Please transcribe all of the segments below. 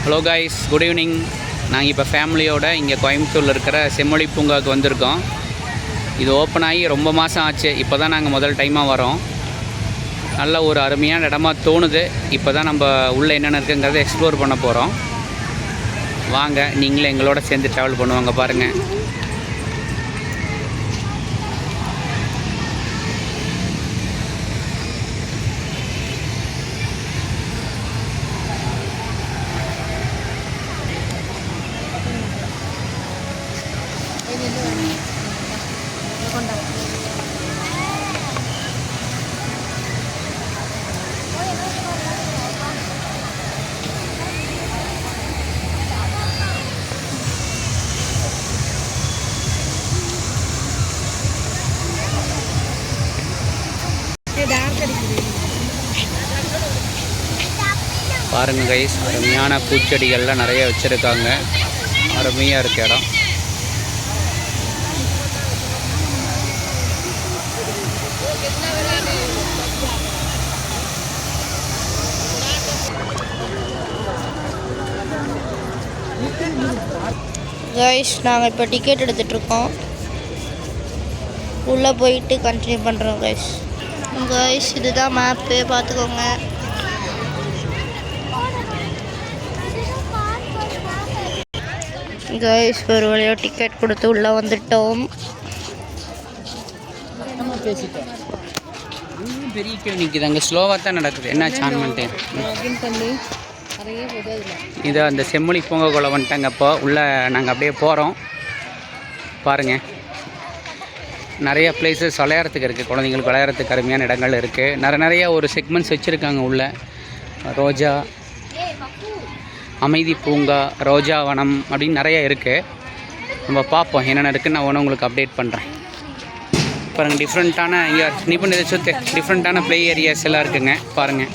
Hello guys, good evening. நாங்கள் இப்போ ஃபேமிலியோடு இங்கே கோயம்புத்தூரில் இருக்கிற செம்மொழி பூங்காவுக்கு வந்திருக்கோம். இது ஓப்பன் ஆகி ரொம்ப மாதம் ஆச்சு. இப்போ தான் நாங்கள் முதல் டைமாக வரோம். நல்ல ஒரு அருமையான இடமா தோணுது. இப்போ தான் நம்ம உள்ளே என்னென்ன இருக்குங்கிறத எக்ஸ்ப்ளோர் பண்ண போகிறோம். வாங்க, நீங்களே எங்களோட சேர்ந்து ட்ராவல் பண்ணுவாங்க பாருங்கள். பாருங்க கைஸ், அருமையான பூச்செடிகள்லாம் நிறைய வச்சுருக்காங்க. அருமையாக இருக்க இடம். கைஸ், நாங்கள் இப்போ டிக்கெட் எடுத்துகிட்ருக்கோம். உள்ளே போயிட்டு கண்டினியூ பண்ணுறோம் கைஸ். கைஸ், இதுதான் மேப்பு, பார்த்துக்கோங்க. கைஸ், ஒரு வழியாக டிக்கெட் கொடுத்து உள்ளே வந்துட்டோம். பெரிய கியூ நிற்குது, அங்கே ஸ்லோவாக தான் நடக்குது. என்ன சான்மெண்ட்டு இது அந்த செம்மொழி பூங்காக்குள்ளே வந்துட்டாங்க. அப்போ உள்ளே நாங்கள் அப்படியே போகிறோம். பாருங்கள், நிறைய பிளேஸஸ் விளையாடுறதுக்கு இருக்குது. குழந்தைங்களுக்கு விளையாடுறதுக்கு அருமையான இடங்கள் இருக்குது. நிறைய ஒரு செக்மெண்ட்ஸ் வச்சுருக்காங்க. உள்ள ரோஜா, அமைதி பூங்கா, ரோஜா வனம் அப்படின்னு நிறைய இருக்குது. நம்ம பார்ப்போம் என்னென்ன இருக்குன்னு நான் ஒன்று உங்களுக்கு அப்டேட் பண்ணுறேன். பாருங்கள், டிஃப்ரெண்ட்டான இங்கே நிபுணர் இதை சுற்றி டிஃப்ரெண்ட்டான ப்ளே ஏரியாஸ் எல்லாம் இருக்குங்க. பாருங்கள்,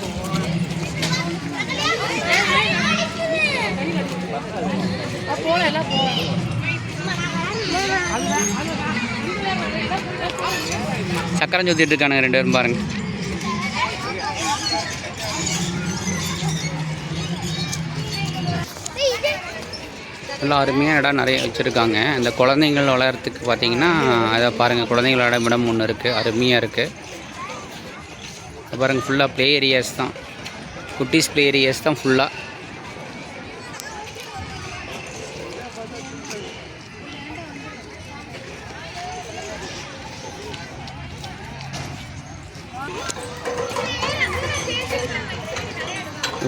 சக்கரம் சுற்றிட்டு இருக்கானுங்க ரெண்டு பேரும். பாருங்கள், எல்லாம் அருமையாக இடம் நிறைய வச்சுருக்காங்க. அந்த குழந்தைங்கள் விளையாடுறதுக்கு பார்த்தீங்கன்னா அதை பாருங்கள், குழந்தைகள் விளையாட இடம் ஒன்று இருக்குது. அருமையாக இருக்குது. பாருங்கள், ஃபுல்லாக ப்ளே ஏரியாஸ் தான், குட்டீஸ் ப்ளே ஏரியாஸ் தான் ஃபுல்லாக.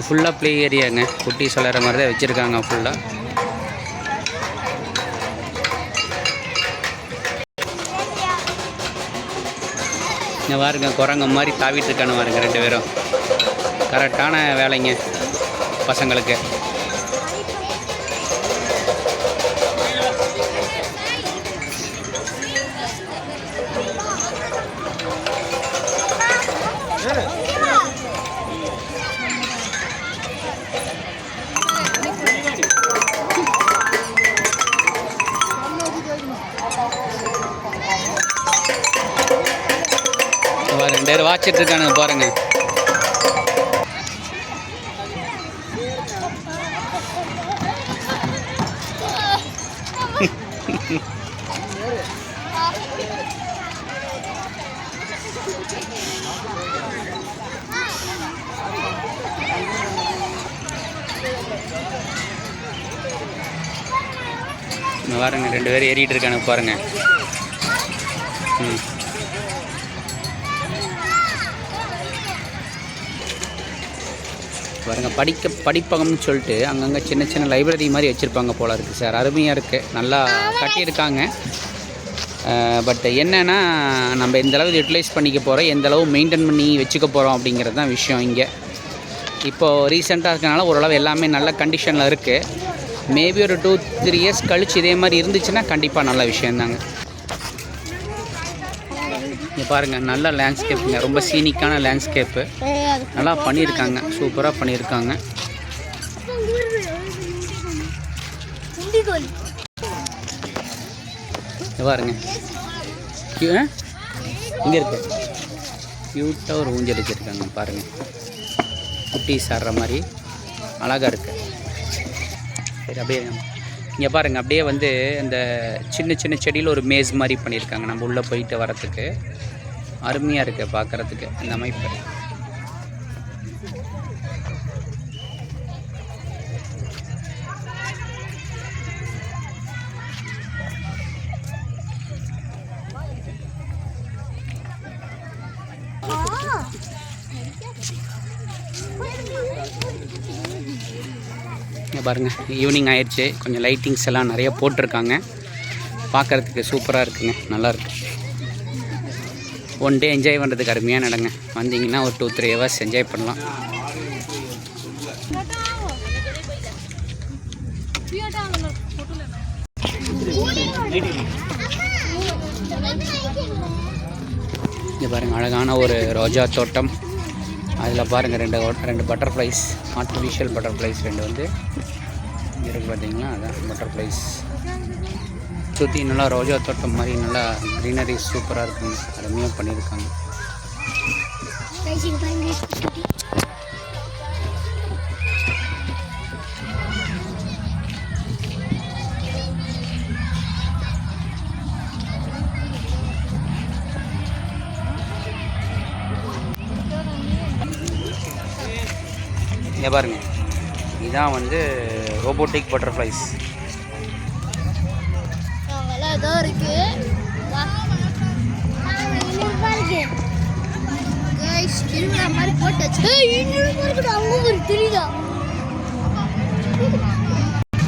ஃபுல்லாக ப்ளே ஏரியாங்க. குட்டீஸ் விளையாடுற மாதிரி தான் வச்சுருக்காங்க ஃபுல்லாக. இங்கே பாருங்க, குரங்க மாதிரி தாவிட்டு இருக்கானு பாருங்க ரெண்டு பேரும். கரெக்டான வேலைங்க பசங்களுக்கு. ரெண்டு பேர் வாச்சிட்டு இருக்கானுங்க பாருங்க. பாருங்க, ரெண்டு பேரும் ஏறிட்டு இருக்கானுங்க பாருங்க. பாருங்கள், படிப்பகம்னு சொல்லிட்டு அங்கங்கே சின்ன சின்ன லைப்ரரி மாதிரி வச்சுருப்பாங்க போல இருக்குது சார். அருமையாக இருக்குது, நல்லா கட்டியிருக்காங்க. பட் என்னென்னா, நம்ம எந்தளவு யூட்டிலைஸ் பண்ணிக்க போகிறோம், எந்தளவு மெயின்டைன் பண்ணி வச்சுக்க போகிறோம் அப்படிங்கிறது தான் விஷயம். இங்கே இப்போது ரீசெண்டாக இருக்கனால ஓரளவு எல்லாமே நல்ல கண்டிஷனில் இருக்குது. மேபி ஒரு 2-3 இயர்ஸ் கழிச்சு இதே மாதிரி இருந்துச்சுன்னா கண்டிப்பாக நல்ல விஷயந்தாங்க. இங்கே பாருங்கள், நல்ல லேண்ட்ஸ்கேப்புங்க, ரொம்ப சீனிக்கான லேண்ட்ஸ்கேப்பு. நல்லா பண்ணியிருக்காங்க, சூப்பராக பண்ணியிருக்காங்க. பாருங்க, இங்கே இருக்கு க்யூட்டாக ஒரு ஊஞ்சல் வச்சுருக்காங்க பாருங்கள். குட்டீஸ் ஆடுற மாதிரி அழகாக இருக்குது. சரி அப்படியே இங்கே பாருங்கள், அப்படியே வந்து இந்த சின்ன சின்ன செடியில் ஒரு மேஸ் மாதிரி பண்ணியிருக்காங்க நம்ம உள்ளே போயிட்டு வரத்துக்கு. அருமையாக இருக்குது பார்க்குறதுக்கு இந்த அமைப்பு. இங்கே பாருங்கள், ஈவினிங் ஆயிடுச்சு, கொஞ்சம் லைட்டிங்ஸ் எல்லாம் நிறைய போட்டிருக்காங்க. பார்க்குறதுக்கு சூப்பராக இருக்குங்க, நல்லாயிருக்கு. ஒன் டே என்ஜாய் பண்ணுறதுக்கு அருமையாக நடங்க. வந்தீங்கன்னா ஒரு 2-3 ஹவர்ஸ் என்ஜாய் பண்ணலாம். இங்கே பாருங்கள், அழகான ஒரு ரோஜா தோட்டம். அதில் பாருங்கள் ரெண்டு பட்டர்ஃப்ளைஸ், ஆர்டிஃபிஷியல் பட்டர்ஃப்ளைஸ் 2 வந்து இருக்குது பார்த்தீங்களா. அதான் பட்டர்ஃப்ளைஸ். சுற்றி நல்லா ரோஜா தோட்டம் மாதிரி நல்லா க்ரீனரி சூப்பராக இருக்குங்க, அருமையாக பண்ணியிருக்காங்க. இங்கே பாருங்கள், இதுதான் வந்து ரோபோட்டிக் பட்டர்ஃப்ளைஸ். ஏதோ இருக்கு மாதிரி போட்டு.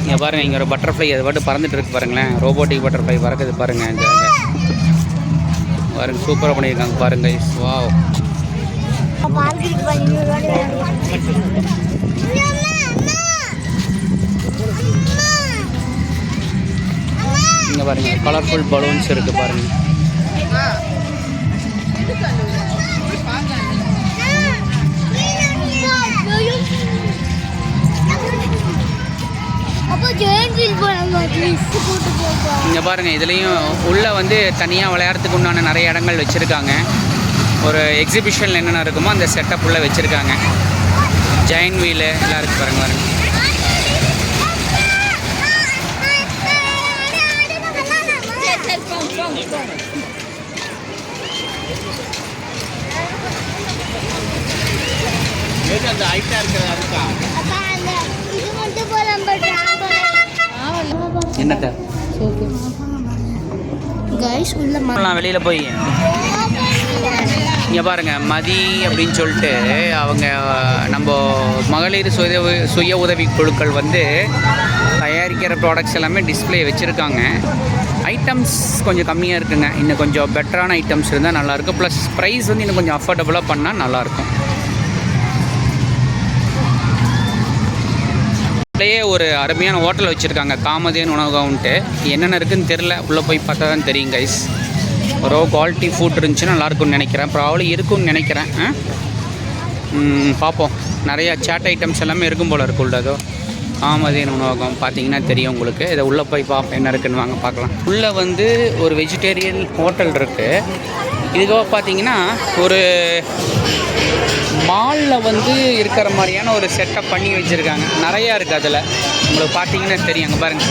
இங்கே பாருங்கள், இங்கே ஒரு பட்டர்ஃப்ளை அதை பாட்டு பறந்துட்டு இருக்கு பாருங்களேன். ரோபோட்டிக் பட்டர்ஃப்ளை பறக்குது பாருங்கள். இந்த பாருங்கள், சூப்பராக பண்ணியிருக்காங்க பாருங்கள். வாவ், இங்கே பாருங்கள், கலர்ஃபுல் பலூன்ஸ் இருக்குது பாருங்கள். இங்கே பாருங்கள், இதுலேயும் உள்ளே வந்து தனியாக விளையாடுறதுக்கு உண்டான நிறைய இடங்கள் வச்சுருக்காங்க. ஒரு எக்ஸிபிஷனில் என்னென்ன இருக்குமோ அந்த செட்டப் உள்ளே வச்சுருக்காங்க. ஜெயின் வீலு எல்லாம் இருக்குது பாருங்கள் பாருங்கள். அந்த ஹைட்டாக இருக்கிறதா என்னத்த வெளியில் போய் இங்கே பாருங்கள், மதி அப்படின்னு சொல்லிட்டு அவங்க நம்ம மகளிர் சுய உதவி குழுக்கள் வந்து தயாரிக்கிற ப்ராடக்ட்ஸ் எல்லாமே டிஸ்பிளே வச்சுருக்காங்க. ஐட்டம்ஸ் கொஞ்சம் கம்மியாக இருக்குங்க. இன்னும் கொஞ்சம் பெட்டரான ஐட்டம்ஸ் இருந்தால் நல்லாயிருக்கும். ப்ளஸ் ப்ரைஸ் வந்து இன்னும் கொஞ்சம் அஃபோர்டபுளாக பண்ணால் நல்லாயிருக்கும். உள்ளேயே ஒரு அருமையான ஹோட்டல் வச்சுருக்காங்க, காமதேன் உணவகம்ன்ட்டு. என்னென்ன இருக்குதுன்னு தெரில, உள்ளே போய் பார்த்தா தான் தெரியும் கைஸ். ஒரு குவாலிட்டி ஃபுட் இருந்துச்சுன்னா நல்லாயிருக்கும்னு நினைக்கிறேன். ப்ராப்ளி இருக்குன்னு நினைக்கிறேன். பார்ப்போம். நிறையா சேட் ஐட்டம்ஸ் எல்லாமே இருக்கும் போல் இருக்கு உள்ளதோ. காமதேன் உணவகம் பார்த்தீங்கன்னா தெரியும் உங்களுக்கு. இதை உள்ளே போய் பார்ப்போம் என்ன இருக்குன்னு, வாங்க பார்க்கலாம். உள்ளே வந்து ஒரு வெஜிடேரியன் ஹோட்டல் இருக்குது. இதுக்காக பார்த்தீங்கன்னா ஒரு மாலில் வந்து இருக்கிற மாதிரியான ஒரு செட்டப் பண்ணி வச்சுருக்காங்க. நிறையா இருக்குது அதில், உங்களுக்கு பார்த்தீங்கன்னா தெரியும். அங்கே பாருங்கள்,